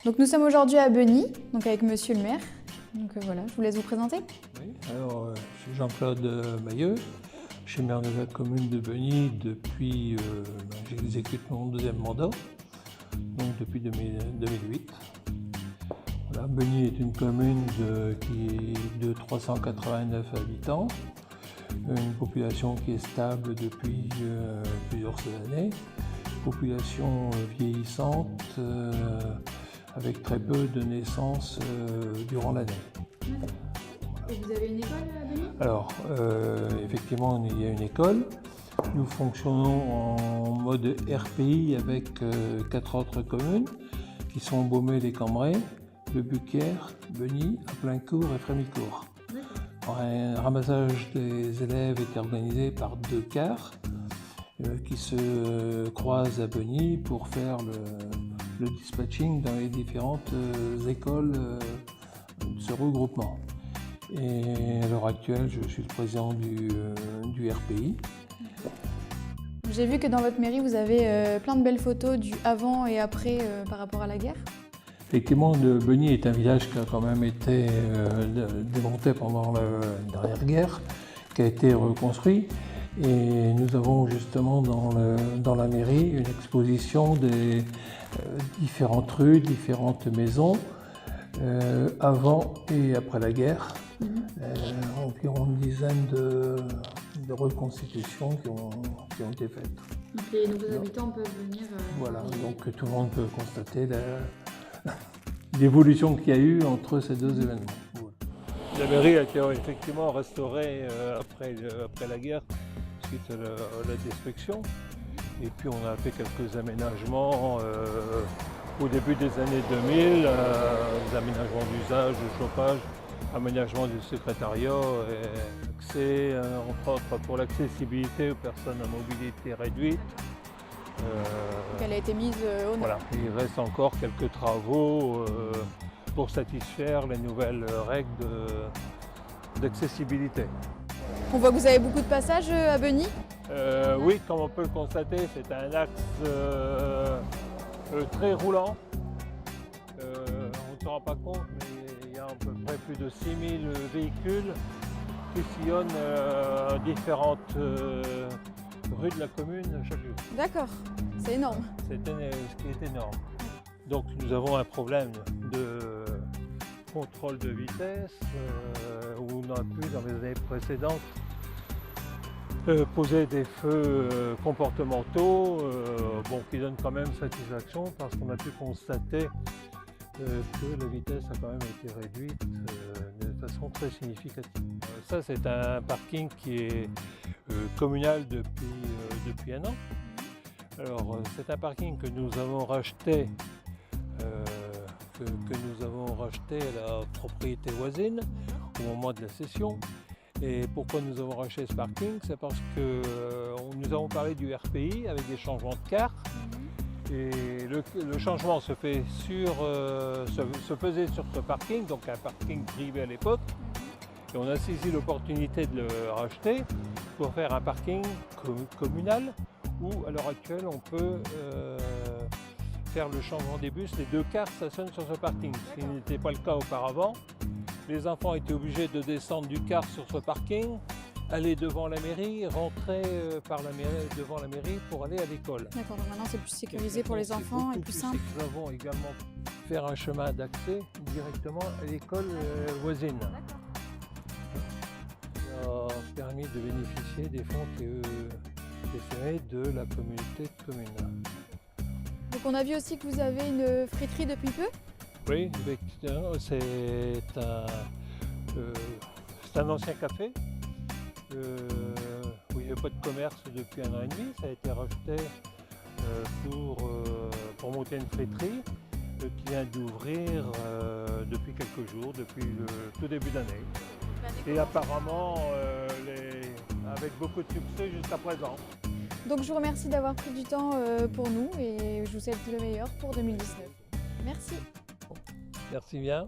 Donc nous sommes aujourd'hui à Beugny, donc avec Monsieur le maire. Donc voilà, je vous laisse vous présenter. Oui, alors je suis Jean-Claude Mailleux, je suis maire de la commune de Beugny depuis, j'exécute mon deuxième mandat, donc depuis 2008. Voilà, Beugny est une commune qui est de 389 habitants, une population qui est stable depuis plusieurs années, population vieillissante avec très peu de naissances durant l'année. Et vous avez une école à Beugny ? Alors, effectivement, il y a une école. Nous fonctionnons en mode RPI avec 4 autres communes qui sont Beaumais-les-Cambrais, Le Bucaire, Beugny, Aplincourt et Frémicourt. Un ramassage des élèves est organisé par 2 cars qui se croisent à Beugny pour faire le dispatching dans les différentes écoles de ce regroupement. Et à l'heure actuelle, je suis le président du RPI. J'ai vu que dans votre mairie, vous avez plein de belles photos du avant et après par rapport à la guerre. Effectivement, Beugny est un village qui a quand même été démonté pendant la dernière guerre, qui a été reconstruit. Et nous avons justement dans la mairie une exposition des différentes rues, différentes maisons, avant et après la guerre. Environ une dizaine de reconstitutions qui ont été faites. Donc les nouveaux habitants peuvent venir... Voilà, donc tout le monde peut constater l'évolution qu'il y a eu entre ces deux événements. La mairie a été effectivement restaurée après la guerre, suite à la destruction. Et puis on a fait quelques aménagements au début des années 2000, des aménagements d'usage, de chauffage, aménagement du secrétariat, et accès, entre autres pour l'accessibilité aux personnes à mobilité réduite. Donc elle a été mise au nord. Voilà. Il reste encore quelques travaux pour satisfaire les nouvelles règles d'accessibilité. On voit que vous avez beaucoup de passages à Beugny. Oui, comme on peut le constater, c'est un axe très roulant. On ne se rend pas compte, mais il y a à peu près plus de 6000 véhicules qui sillonnent différentes rues de la commune chaque jour. D'accord, c'est énorme. C'est ce qui est énorme. Donc nous avons un problème de contrôle de vitesse où on a pu dans les années précédentes poser des feux comportementaux qui donnent quand même satisfaction parce qu'on a pu constater que la vitesse a quand même été réduite de façon très significative. Ça c'est un parking qui est communal depuis un an. Alors c'est un parking que nous avons racheté à la propriété voisine au moment de la cession. Et pourquoi nous avons racheté ce parking? C'est parce que nous avons parlé du RPI avec des changements de carte. Et le changement se faisait sur ce parking, donc un parking privé à l'époque. Et on a saisi l'opportunité de le racheter pour faire un parking communal où à l'heure actuelle on peut faire le changement des bus. Les 2 cars stationnent sur ce parking, ce qui n'était pas le cas auparavant. Les enfants étaient obligés de descendre du car sur ce parking, aller devant la mairie, rentrer devant la mairie pour aller à l'école. D'accord, donc maintenant c'est plus sécurisé pour les enfants et plus simple. Nous avons également faire un chemin d'accès directement à l'école voisine. Ça a permis de bénéficier des fonds TCE de la communauté de communes. Donc on a vu aussi que vous avez une friterie depuis peu. Oui, c'est un ancien café où il n'y avait pas de commerce depuis 1 an et demi. Ça a été racheté pour monter une friterie qui vient d'ouvrir depuis quelques jours, depuis le tout début d'année. Et apparemment avec beaucoup de succès jusqu'à présent. Donc je vous remercie d'avoir pris du temps pour nous et je vous souhaite le meilleur pour 2019. Merci. Merci bien.